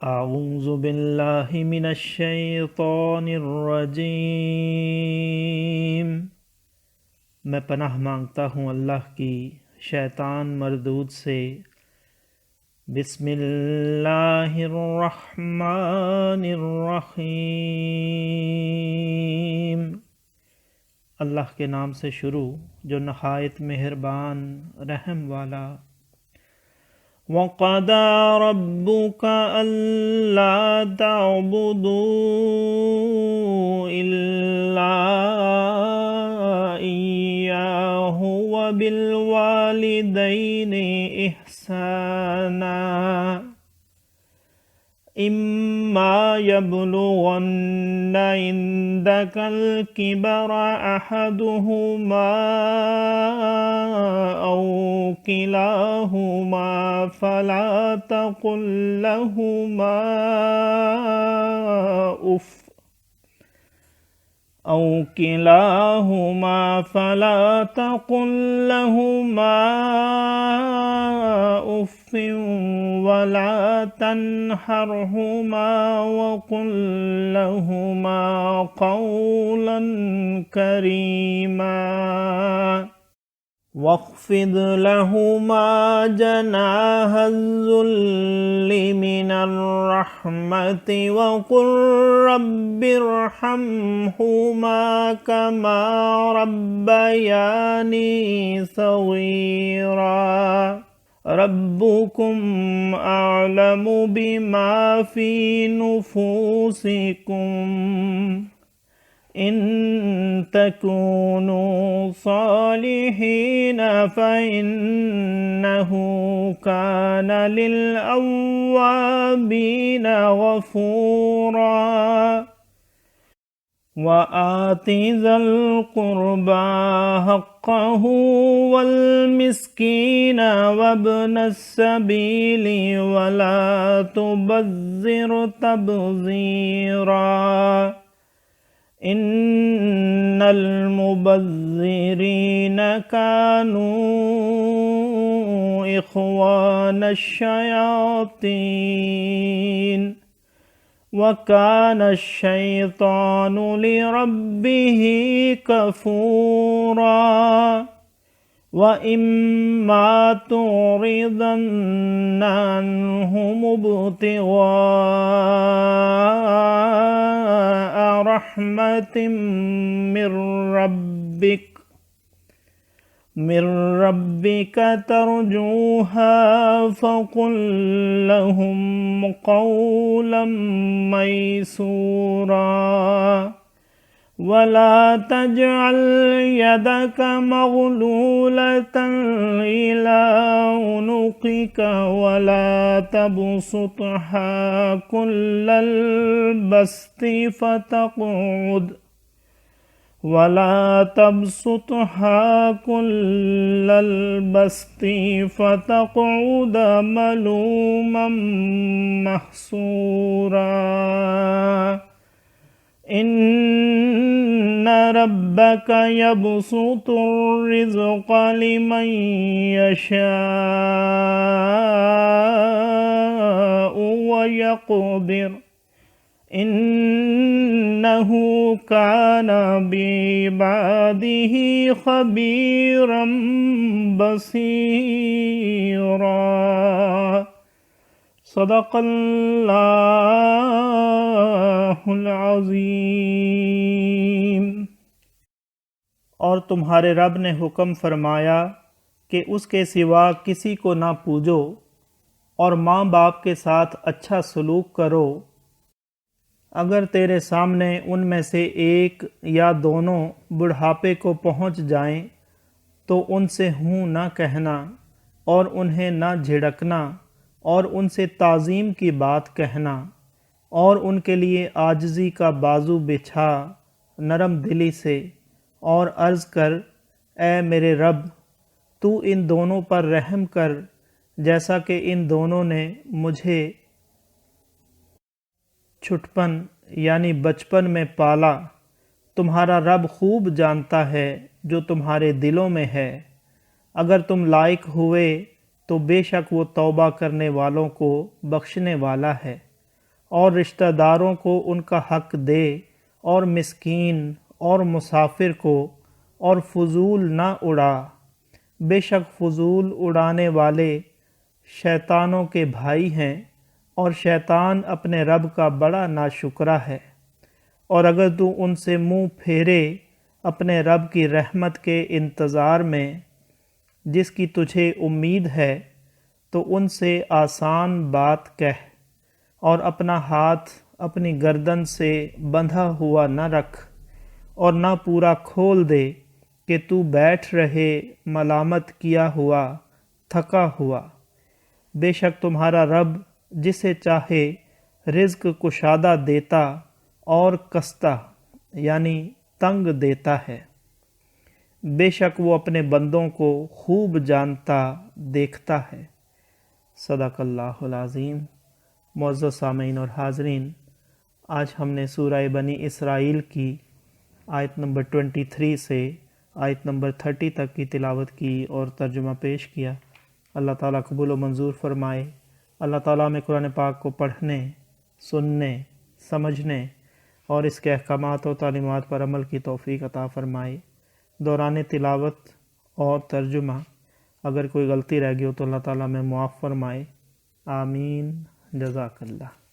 اعوذ باللہ من الشیطان الرجیم۔ میں پناہ مانگتا ہوں اللہ کی شیطان مردود سے۔ بسم اللہ الرحمن الرحیم۔ اللہ کے نام سے شروع جو نہایت مہربان رحم والا۔ وَقَضَى رَبُّكَ أَلَّا تَعْبُدُوا إِلَّا إِيَّاهُ وَبِالْوَالِدَيْنِ إِحْسَانًا إِمَّا يَبْلُغَنَّ عِندَكَ الْكِبَرَ أَحَدُهُمَا أَوْ كِلَاهُمَا فَلَا تَقُل لَّهُمَا أُفٍّ وَلَا تَنْهَرْهُمَا وَقُل لَّهُمَا قَوْلًا كَرِيمًا وَاخْفِضْ لَهُمَا جَنَاحَ الذُّلِّ مِنَ الرَّحْمَةِ وَقُل رَّبِّ ارْحَمْهُمَا كَمَا رَبَّيَانِي صَغِيرًا رَبُّكُمْ أَعْلَمُ بِمَا فِي نُفُوسِكُمْ إِن تَكُونُوا صَالِحِينَ فَإِنَّهُ كَانَ لِلْأَوَّابِينَ غَفُورًا وَآتِ ذَا الْقُرْبَى حَقَّهُ وَالْمِسْكِينَ وَابْنَ السَّبِيلِ وَلَا تُبَذِّرْ تَبْذِيرًا إِنَّ الْمُبَذِّرِينَ كَانُوا إِخْوَانَ الشَّيَاطِينِ وَكَانَ الشَّيْطَانُ لِرَبِّهِ كَفُورًا وَإِمَّا تُعْرِضَنَّ عَنْهُمُ ابْتِغَاءَ رَحْمَةٍ من ربك ترجوها فقل لهم قولا ميسورا ولا تجعل يدك مغلولة إلى عنقك ولا تبسطها كل البسط فتقعد ملوما محسورا إن ربك يبسط الرزق لمن يشاء ويقدر إنه كان بعباده خبيرا بصيرا صدق اللہ العظیم۔ اور تمہارے رب نے حکم فرمایا کہ اس کے سوا کسی کو نہ پوجو اور ماں باپ کے ساتھ اچھا سلوک کرو۔ اگر تیرے سامنے ان میں سے ایک یا دونوں بڑھاپے کو پہنچ جائیں تو ان سے ہوں نہ کہنا اور انہیں نہ جھڑکنا اور ان سے تعظیم کی بات کہنا اور ان کے لیے عاجزی کا بازو بچھا نرم دلی سے اور عرض کر اے میرے رب تو ان دونوں پر رحم کر جیسا کہ ان دونوں نے مجھے چھٹپن یعنی بچپن میں پالا۔ تمہارا رب خوب جانتا ہے جو تمہارے دلوں میں ہے۔ اگر تم لائق ہوئے تو بے شک وہ توبہ کرنے والوں کو بخشنے والا ہے۔ اور رشتہ داروں کو ان کا حق دے، اور مسکین اور مسافر کو، اور فضول نہ اڑا۔ بے شک فضول اڑانے والے شیطانوں کے بھائی ہیں، اور شیطان اپنے رب کا بڑا ناشکرا ہے۔ اور اگر تو ان سے منہ پھیرے اپنے رب کی رحمت کے انتظار میں جس کی تجھے امید ہے، تو ان سے آسان بات کہہ، اور اپنا ہاتھ اپنی گردن سے بندھا ہوا نہ رکھ، اور نہ پورا کھول دے کہ تو بیٹھ رہے ملامت کیا ہوا، تھکا ہوا۔ بے شک تمہارا رب جسے چاہے رزق کشادہ دیتا اور کستہ یعنی تنگ دیتا ہے۔ بے شک وہ اپنے بندوں کو خوب جانتا دیکھتا ہے۔ صدق اللہ العظیم۔ معزز سامعین اور حاضرین، آج ہم نے سورہ بنی اسرائیل کی آیت نمبر 23 سے آیت نمبر 30 تک کی تلاوت کی اور ترجمہ پیش کیا۔ اللہ تعالیٰ قبول و منظور فرمائے۔ اللہ تعالیٰ میں قرآن پاک کو پڑھنے، سننے، سمجھنے اور اس کے احکامات و تعلیمات پر عمل کی توفیق عطا فرمائے۔ دوران تلاوت اور ترجمہ اگر کوئی غلطی رہ گئی ہو تو اللہ تعالیٰ میں معاف فرمائے۔ آمین۔ جزاک اللہ۔